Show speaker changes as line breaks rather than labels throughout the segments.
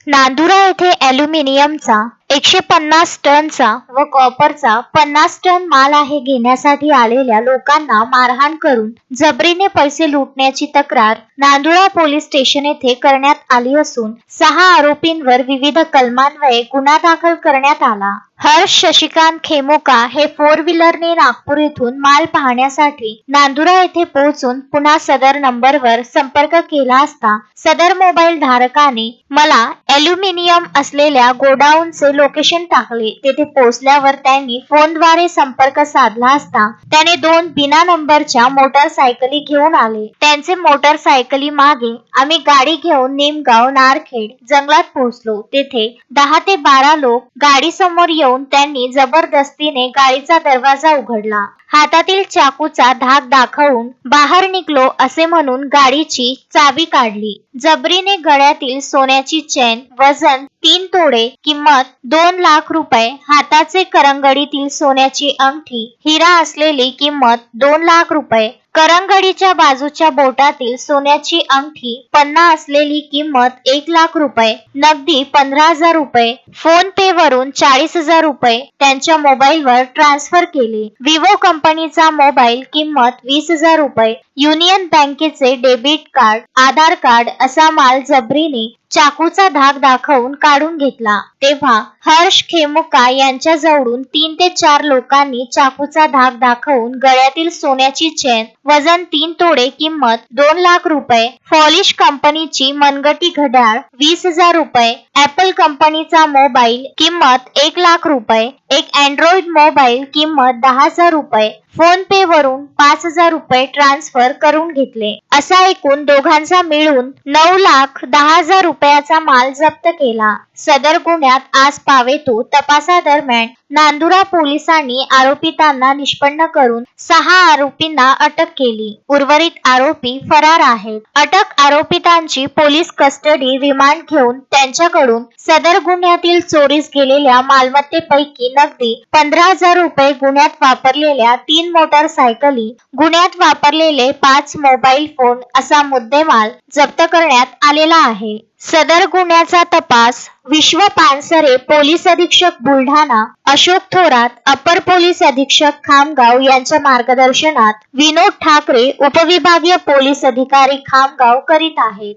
नांदुरा येथे ॲल्युमिनियमचा 150 टनचा व कॉपरचा 50 टन माल आहे घेण्यासाठी आलेल्या लोकांना मारहाण करून जबरीने पैसे लुटण्याची तक्रार नांदुरा पोलीस स्टेशन येथे करण्यात आली असून 6 आरोपींवर विविध कलमान्वये गुन्हा दाखल करण्यात आला। हर्ष शशिकांत खेमुका हे 4 व्हीलरने नागपूर येथून माल पाहण्यासाठी नांदुरा येथे पोहोचून पुन्हा सदर नंबरवर संपर्क केला असता सदर मोबाईल धारकाने मला ॲल्युमिनियम असलेल्या गोडाऊनचे लोकेशन टाकले। तेथे पोहोचल्यावर त्यांनी फोनद्वारे संपर्क साधला असता त्याने 2 बिना नंबरच्या मोटरसायकली घेऊन आले। त्यांचे मोटरसायकली मागे आम्ही गाडी घेऊन निमगाव नारखेड जंगलात पोहोचलो। तेथे 10 ते 12 लोक गाडी समोर येऊन त्यांनी जबरदस्तीने गाडीचा दरवाजा उघडला। हातातील चाकूचा धाक दाखवून बाहेर निघलो असे म्हणून गाडीची चावी काढली। जबरीने गळ्यातील सोन्याची चेन वजन 3 तोळे किंमत 2 लाख रुपये, हाताचे करंगडीतील सोन्याची अंगठी हिरा असलेली किंमत 2 लाख रुपये, करंगडीच्या बाजूच्या बोटातील सोन्याची अंगठी पन्ना असलेली किंमत 1 लाख रुपये, नगदी 15,000 रुपये, फोन पे वरून 40,000 रुपये त्यांच्या मोबाईलवर ट्रान्सफर केले। विवो कंपनीचा मोबाईल किंमत 20,000 रुपये, युनियन बँकेचे डेबिट कार्ड, आधार कार्ड असा माल जबरीने चाकूचा धाक दाखवून काढून घेतला। तेव्हा हर्ष खेमुका यांच्या जवळून 3 ते 4 लोकांनी चाकूचा धाक दाखवून गळ्यातील सोन्याची चेन वजन 3 तोळे किंमत 2 लाख रुपये, पॉलिश कंपनीची मनगटी घड्याळ 20,000 रुपये, ॲपल कंपनीचा मोबाईल किंमत 1 लाख रुपये, एक अँड्रॉइड मोबाईल किंमत 10,000 रुपये, फोन पे वरून 5,000 रुपये ट्रान्सफर करून घेतले। असा एकूण दोघांचा मिळून 9,10,000 रुपयाचा माल जप्त केला। सदर गुन्ह्यात आज पावेतो तपासादरम्यान नांदुरा पोलिसांनी आरोपितांना निष्पन्न करून 6 आरोपींना अटक केली। उर्वरित आरोपी फरार आहेत। अटक आरोपितांची पोलीस कस्टडी रिमांड घेऊन त्यांच्याकडून सदर गुन्ह्यातील चोरीस गेलेल्या मालमत्तेपैकी नगदी 15,000 रुपये, गुन्ह्यात वापरलेल्या 3 मोटरसायकली, गुन्ह्यात वापरलेले 5 मोबाईल फोन असा मुद्देमाल जप्त करण्यात आलेला आहे। सदर गुन्ह्याचा तपास विश्व पानसरे पोलीस अधीक्षक बुलढाणा, अशोक थोरात अपर पोलीस अधीक्षक खामगाव यांच्या मार्गदर्शनात विनोद ठाकरे उपविभागीय पोलीस अधिकारी खामगाव करीत आहेत।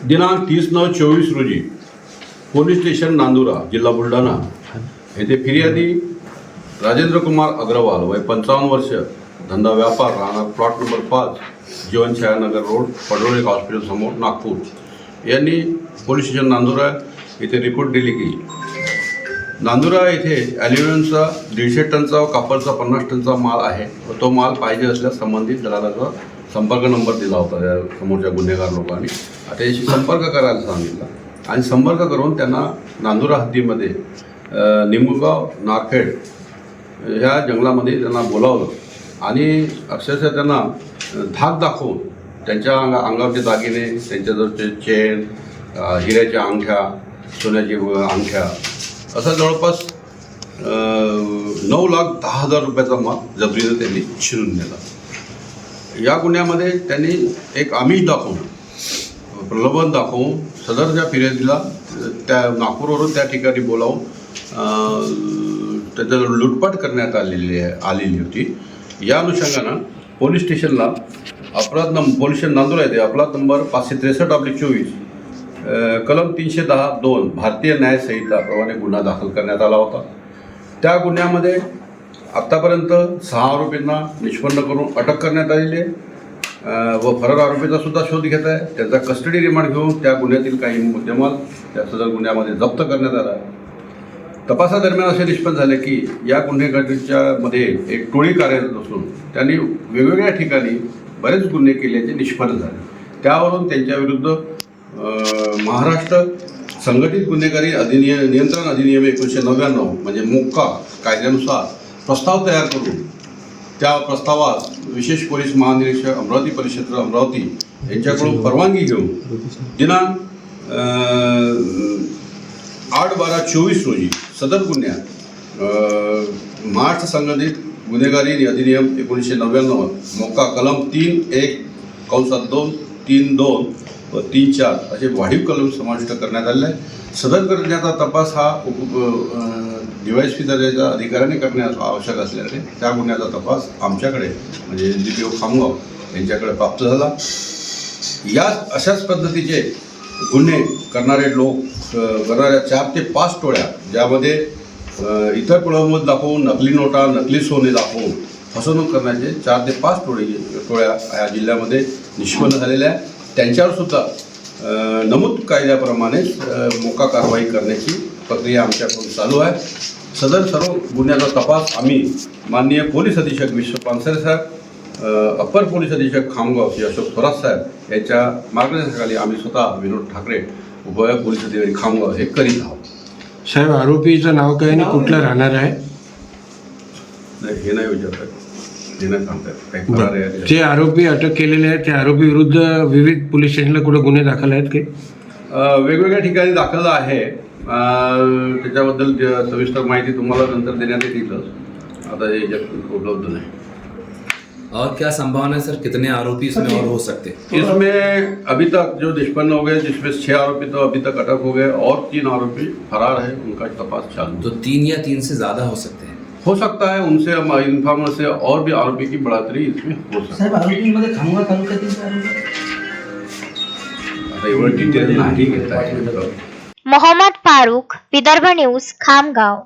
दिनांक 30/9/24 रोजी पोलीस स्टेशन नांदुरा जिल्हा बुलढाणा येथे फिर्यादी राजेंद्र कुमार अग्रवाल वय 55 वर्ष, धंदा व्यापार, राहणार plot number 5, Jeevanchhayanagar road, Padole hospital समोर, नागपूर यांनी पोलीस स्टेशन नांदुरा येथे रिपोर्ट दिली की नांदुरा येथे ॲल्युमिनियमचा 150 टनचा व कापरचा 50 टनचा माल आहे व तो माल पाहिजे असल्यास संबंधित दलालाचा संपर्क नंबर दिला होता त्या समोरच्या गुन्हेगार लोकांनी। आता याशी संपर्क करायला सांगितला आणि संपर्क करून त्यांना नांदुरा हद्दीमध्ये निमगाव नारखेड ह्या जंगलामध्ये त्यांना बोलावलं आणि अक्षरशः त्यांना धाक दाखवून त्यांच्या अंगावरचे दागिने, त्यांच्याजवळचे चेन, हिऱ्याच्या अंगठ्या, सोन्याची अंगठ्या असा जवळपास 9,10,000 रुपयाचा माल जबरीने त्यांनी छिनून नेला। या गुन्ह्यामध्ये त्यांनी एक आमिष दाखवून, प्रलोभन दाखवून सदरच्या फिर्यादीला त्या नागपूरवरून त्या ठिकाणी बोलावून त्याच्यावर लुटपाट करण्यात आलेली होती। या अनुषंगानं पोलीस स्टेशनला पोलीस स्टेशन नांदुरा येथे अपराध नंबर 563/24 कलम 310(2) भारतीय न्याय संहिता प्रमाणे गुन्हा दाखल करण्यात आला होता। त्या गुन्ह्यामध्ये आत्तापर्यंत 6 आरोपींना निष्पन्न करून अटक करण्यात आलेली आहे व फरार आरोपीचा सुद्धा शोध घेत आहे। त्यांचा कस्टडी रिमांड घेऊन त्या गुन्ह्यातील काही मुद्देमाल त्या सदर गुन्ह्यामध्ये जप्त करण्यात आला आहे। तपासादरम्यान असे निष्पन्न झाले की या गुन्हेगारीच्या मध्ये एक टोळी कार्यरत असून त्यांनी वेगवेगळ्या ठिकाणी बरेच गुन्हे केल्याचे निष्पन्न झाले। त्यावरून त्यांच्याविरुद्ध महाराष्ट्र संघटित गुन्हेगारी नियंत्रण अधिनियम 1999 म्हणजे मोक्का कायद्यानुसार प्रस्ताव तयार करून त्या प्रस्तावात विशेष पोलीस महानिरीक्षक अमरावती परिक्षेत्र अमरावती यांच्याकडून परवानगी घेऊन दिनांक 8/12/24 रोजी सदर गुन्ह्यात महाराष्ट्र संघटित गुन्हेगारी अधिनियम 1999 मोक्का कलम 3(1)(2)(3)(2) व 3-4 असे वाढीव कलम समाविष्ट करण्यात आलेले आहे. सदर करण्याचा तपास हा DYSP दर्जाच्या अधिकाऱ्याने करण्यास आवश्यक असल्याने त्या गुन्ह्याचा तपास आमच्याकडे म्हणजे DPO खामगाव यांच्याकडे प्राप्त झाला. अशाच पद्धतीचे गुन्हे करणारे लोक करणाऱ्या 4 ते 5 टोळ्या, ज्यामध्ये इतर प्रलोभन दाखवून, नकली नोटा, नकली सोने दाखवून फसवणूक करण्याचे 4 ते 5 टोळ्या या जिल्ह्यामध्ये निष्पन्न झालेल्या आहे. त्यांच्यावर सुद्धा नमूद कायद्याप्रमाणे मोका कारवाई करण्याची प्रक्रिया आमच्याकडून चालू आहे. सदर सर्व गुन्ह्याचा तपास आम्ही माननीय पोलीस अधीक्षक विश्व पानसरे साहेब, अप्पर पोलीस अधीक्षक खामगाव श्री अशोक थोरात साहेब यांच्या मार्गदर्शनाखाली आम्ही स्वतः विनोद ठाकरे उप पोलीस अधिकारी खामगाव हे करीत आहोत.
साहेब, आरोपीचं नाव काय आणि कुठलं राहणार आहे?
नाही, हे नाही विचारतात, हे नाही सांगतात काही फरार आहे.
जे आरोपी अटक केलेले आहेत त्या आरोपी विरुद्ध विविध पोलीस स्टेशनला कुठे गुन्हे दाखल आहेत की?
वेगवेगळ्या ठिकाणी दाखल आहे. त्याच्याबद्दल सविस्तर माहिती तुम्हाला नंतर देण्यात येतीलच, आता हे याच्यात उपलब्ध नाही.
और क्या संभावना है सर, कितने आरोपी इसमें और हो सकते हैं?
इसमें अभी तक जो निष्पन्न हो गए, जिसमें 6 आरोपी तो अभी तक अटक हो गए और 3 आरोपी फरार है, उनका तपास चालू.
तो 3 या 3 से ज़्यादा हो सकते हैं.
हो सकता है उनसे इन्फॉर्मर से और भी आरोपी की बढ़ोतरी इसमें हो सकती
साहेब, आरोपींमध्ये खामगाव तालुक्यातील आरोपी
है. आता एवढं डिटेल नाही घेता येत.
मोहम्मद फारूक, विदर्भ न्यूज, खामगाव.